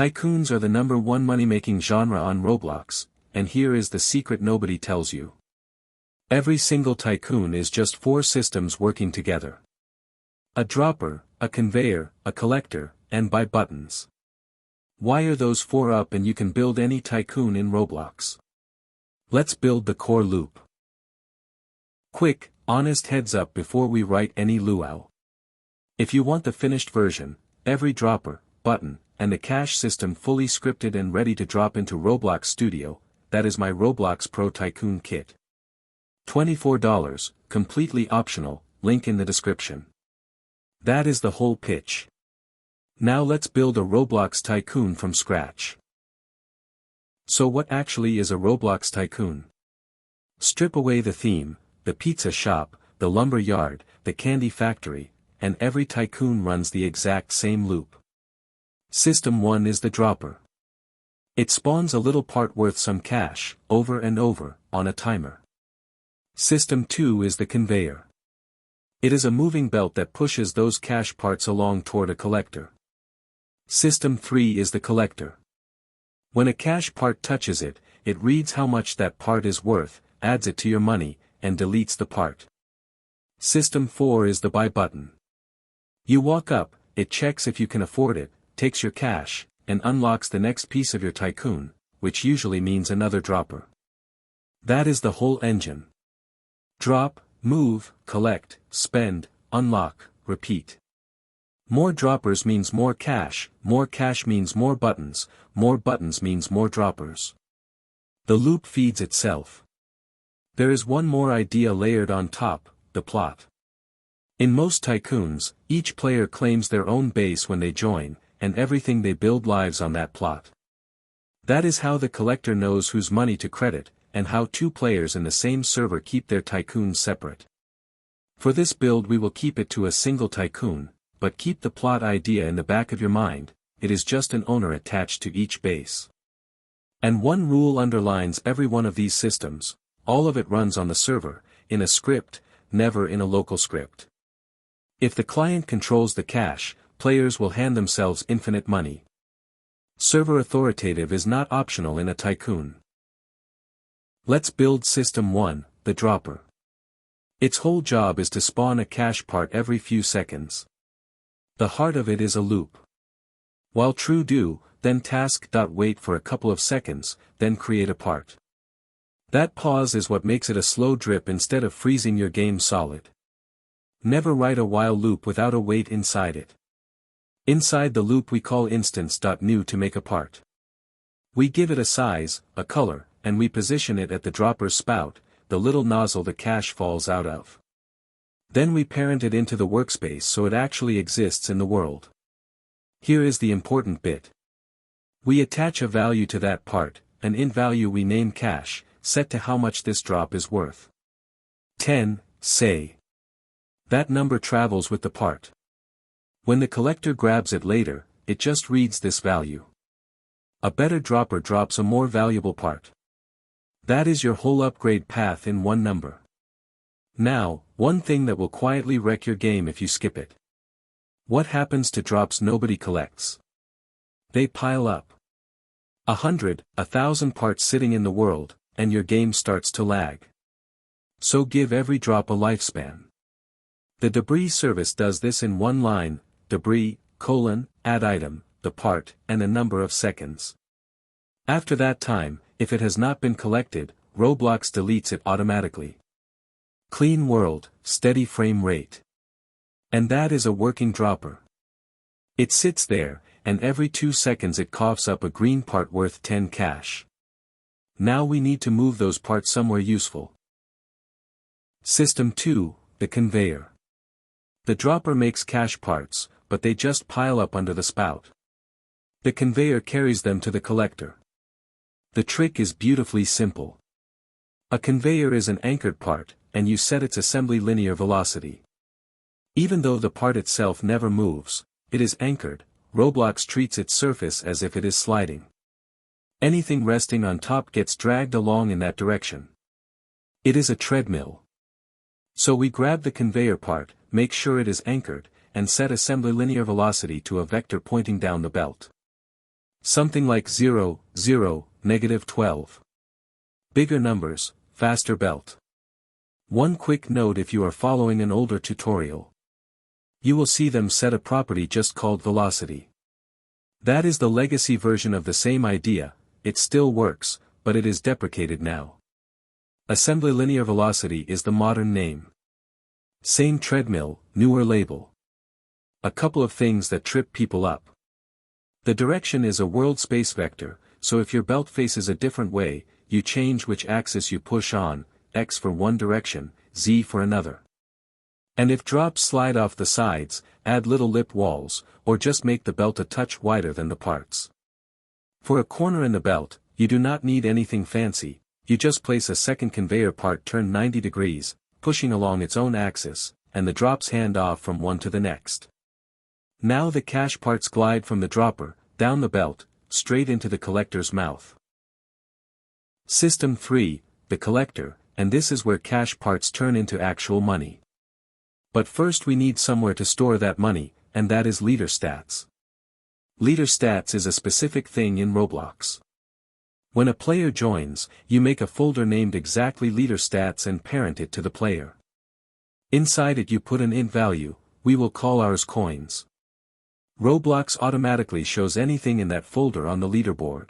Tycoons are the #1 money-making genre on Roblox, and here is the secret nobody tells you. Every single tycoon is just 4 systems working together. A dropper, a conveyor, a collector, and buy buttons. Wire those 4 up and you can build any tycoon in Roblox. Let's build the core loop. Quick, honest heads up before we write any luau. If you want the finished version, every dropper, button, and a cache system fully scripted and ready to drop into Roblox Studio, that is my Roblox Pro Tycoon Kit. $24, completely optional, link in the description. That is the whole pitch. Now let's build a Roblox Tycoon from scratch. So what actually is a Roblox Tycoon? Strip away the theme, the pizza shop, the lumber yard, the candy factory, and every tycoon runs the exact same loop. System 1 is the dropper. It spawns a little part worth some cash, over and over, on a timer. System 2 is the conveyor. It is a moving belt that pushes those cash parts along toward a collector. System 3 is the collector. When a cash part touches it, it reads how much that part is worth, adds it to your money, and deletes the part. System 4 is the buy button. You walk up, it checks if you can afford it, takes your cash, and unlocks the next piece of your tycoon, which usually means another dropper. That is the whole engine. Drop, move, collect, spend, unlock, repeat. More droppers means more cash means more buttons means more droppers. The loop feeds itself. There is one more idea layered on top, the plot. In most tycoons, each player claims their own base when they join, and everything they build lives on that plot. That is how the collector knows whose money to credit, and how 2 players in the same server keep their tycoons separate. For this build we will keep it to a single tycoon, but keep the plot idea in the back of your mind, it is just an owner attached to each base. And one rule underlines every one of these systems, all of it runs on the server, in a script, never in a local script. If the client controls the cache, players will hand themselves infinite money. Server authoritative is not optional in a tycoon. Let's build System 1, the dropper. Its whole job is to spawn a cache part every few seconds. The heart of it is a loop. While true do, then task.wait for a couple of seconds, then create a part. That pause is what makes it a slow drip instead of freezing your game solid. Never write a while loop without a wait inside it. Inside the loop we call instance.new to make a part. We give it a size, a color, and we position it at the dropper's spout, the little nozzle the cache falls out of. Then we parent it into the workspace so it actually exists in the world. Here is the important bit. We attach a value to that part, an IntValue we name cash, set to how much this drop is worth. 10, say. That number travels with the part. When the collector grabs it later, it just reads this value. A better dropper drops a more valuable part. That is your whole upgrade path in one number. Now, one thing that will quietly wreck your game if you skip it. What happens to drops nobody collects? They pile up. 100, 1,000 parts sitting in the world, and your game starts to lag. So give every drop a lifespan. The debris service does this in one line, debris, add item, the part, and a number of seconds. After that time, if it has not been collected, Roblox deletes it automatically. Clean world, steady frame rate. And that is a working dropper. It sits there, and every 2 seconds it coughs up a green part worth 10 cash. Now we need to move those parts somewhere useful. System 2, the conveyor. The dropper makes cash parts, but they just pile up under the spout. The conveyor carries them to the collector. The trick is beautifully simple. A conveyor is an anchored part, and you set its assembly linear velocity. Even though the part itself never moves, it is anchored. Roblox treats its surface as if it is sliding. Anything resting on top gets dragged along in that direction. It is a treadmill. So we grab the conveyor part, make sure it is anchored, and set AssemblyLinearVelocity to a vector pointing down the belt. Something like 0, 0, -12. Bigger numbers, faster belt. One quick note: if you are following an older tutorial, you will see them set a property just called velocity. That is the legacy version of the same idea. It still works, but it is deprecated now. AssemblyLinearVelocity is the modern name. Same treadmill, newer label. A couple of things that trip people up. The direction is a world space vector, so if your belt faces a different way, you change which axis you push on, X for one direction, Z for another. And if drops slide off the sides, add little lip walls, or just make the belt a touch wider than the parts. For a corner in the belt, you do not need anything fancy, you just place a second conveyor part turned 90 degrees, pushing along its own axis, and the drops hand off from one to the next. Now the cash parts glide from the dropper, down the belt, straight into the collector's mouth. System 3, the collector, and this is where cash parts turn into actual money. But first we need somewhere to store that money, and that is leaderstats. Leaderstats is a specific thing in Roblox. When a player joins, you make a folder named exactly leaderstats and parent it to the player. Inside it you put an IntValue, we will call ours coins. Roblox automatically shows anything in that folder on the leaderboard.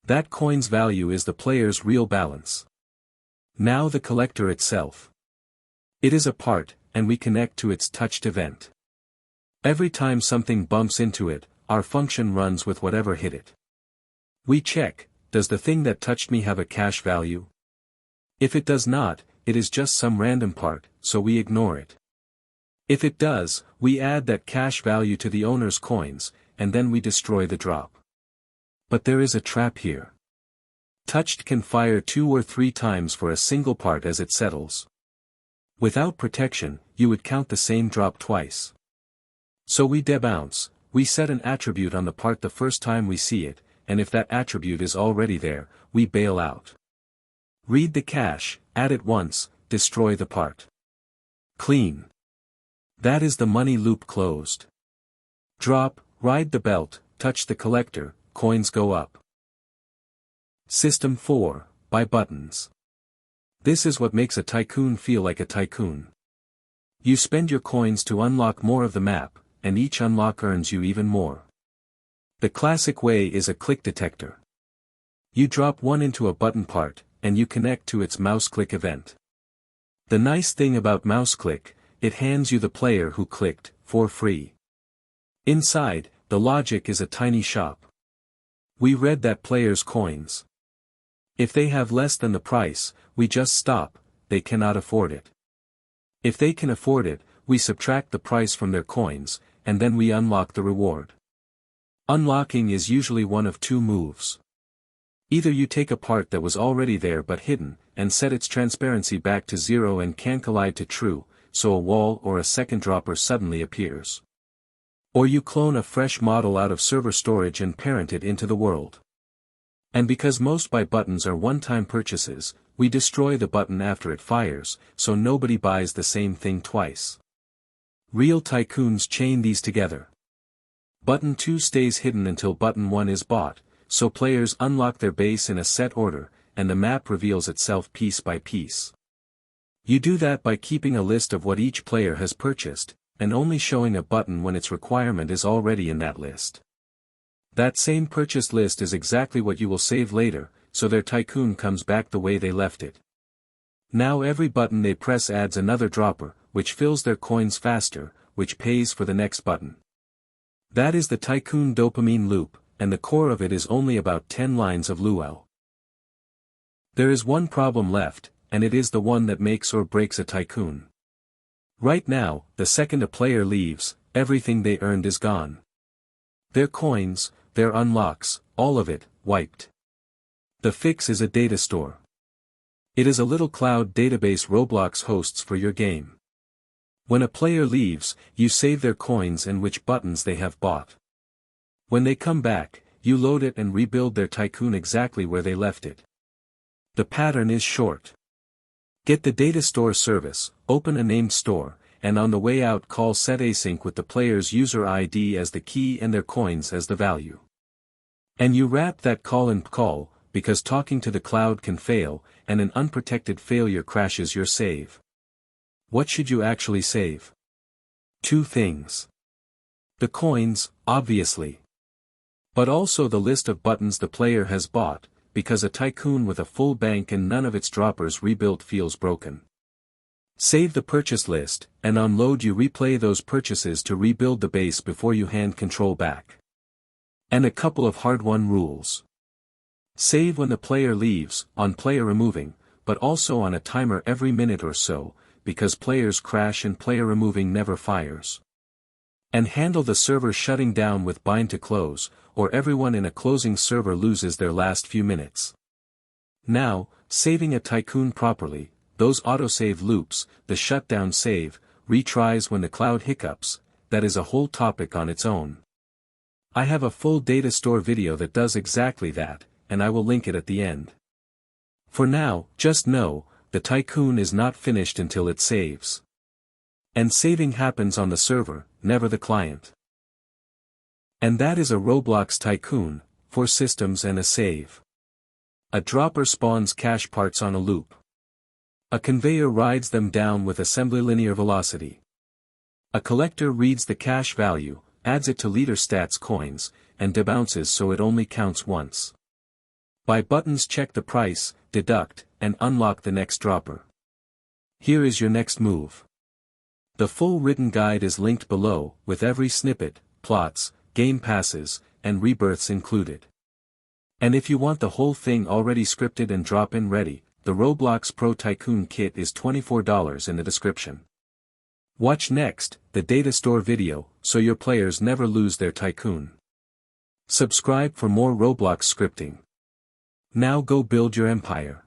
That coin's value is the player's real balance. Now the collector itself. It is a part, and we connect to its touched event. Every time something bumps into it, our function runs with whatever hit it. We check, does the thing that touched me have a cash value? If it does not, it is just some random part, so we ignore it. If it does, we add that cash value to the owner's coins, and then we destroy the drop. But there is a trap here. Touched can fire 2 or 3 times for a single part as it settles. Without protection, you would count the same drop twice. So we debounce, we set an attribute on the part the first time we see it, and if that attribute is already there, we bail out. Read the cache, add it once, destroy the part. Clean. That is the money loop closed. Drop, ride the belt, touch the collector, coins go up. System 4, buy buttons. This is what makes a tycoon feel like a tycoon. You spend your coins to unlock more of the map, and each unlock earns you even more. The classic way is a click detector. You drop one into a button part, and you connect to its mouse click event. The nice thing about mouse click, it hands you the player who clicked, for free. Inside, the logic is a tiny shop. We read that player's coins. If they have less than the price, we just stop, they cannot afford it. If they can afford it, we subtract the price from their coins, and then we unlock the reward. Unlocking is usually one of 2 moves. Either you take a part that was already there but hidden, and set its transparency back to 0 and can collide to true, so a wall or a second dropper suddenly appears. Or you clone a fresh model out of server storage and parent it into the world. And because most buy buttons are one-time purchases, we destroy the button after it fires, so nobody buys the same thing twice. Real tycoons chain these together. Button 2 stays hidden until button 1 is bought, so players unlock their base in a set order, and the map reveals itself piece by piece. You do that by keeping a list of what each player has purchased, and only showing a button when its requirement is already in that list. That same purchased list is exactly what you will save later, so their tycoon comes back the way they left it. Now every button they press adds another dropper, which fills their coins faster, which pays for the next button. That is the tycoon dopamine loop, and the core of it is only about 10 lines of Luau. There is one problem left, and it is the one that makes or breaks a tycoon. Right now, the second a player leaves, everything they earned is gone. Their coins, their unlocks, all of it, wiped. The fix is a DataStore. It is a little cloud database Roblox hosts for your game. When a player leaves, you save their coins and which buttons they have bought. When they come back, you load it and rebuild their tycoon exactly where they left it. The pattern is short. Get the DataStore service, open a named store, and on the way out call setAsync with the player's user ID as the key and their coins as the value. And you wrap that call in call, because talking to the cloud can fail, and an unprotected failure crashes your save. What should you actually save? Two things. The coins, obviously. But also the list of buttons the player has bought, because a tycoon with a full bank and none of its droppers rebuilt feels broken. Save the purchase list, and on load you replay those purchases to rebuild the base before you hand control back. And a couple of hard-won rules. Save when the player leaves, on player removing, but also on a timer every minute or so, because players crash and player removing never fires. And handle the server shutting down with bind to close, or everyone in a closing server loses their last few minutes. Now, saving a tycoon properly, those autosave loops, the shutdown save, retries when the cloud hiccups, that is a whole topic on its own. I have a full DataStore video that does exactly that, and I will link it at the end. For now, just know, the tycoon is not finished until it saves. And saving happens on the server, never the client. And that is a Roblox Tycoon, 4 systems and a save. A dropper spawns cache parts on a loop. A conveyor rides them down with AssemblyLinearVelocity. A collector reads the cache value, adds it to leaderstats coins, and debounces so it only counts once. Buy buttons check the price, deduct, and unlock the next dropper. Here is your next move. The full written guide is linked below, with every snippet, plots, game passes, and rebirths included. And if you want the whole thing already scripted and drop-in ready, the Roblox Pro Tycoon Kit is $24 in the description. Watch next, the DataStore video, so your players never lose their tycoon. Subscribe for more Roblox scripting. Now go build your empire.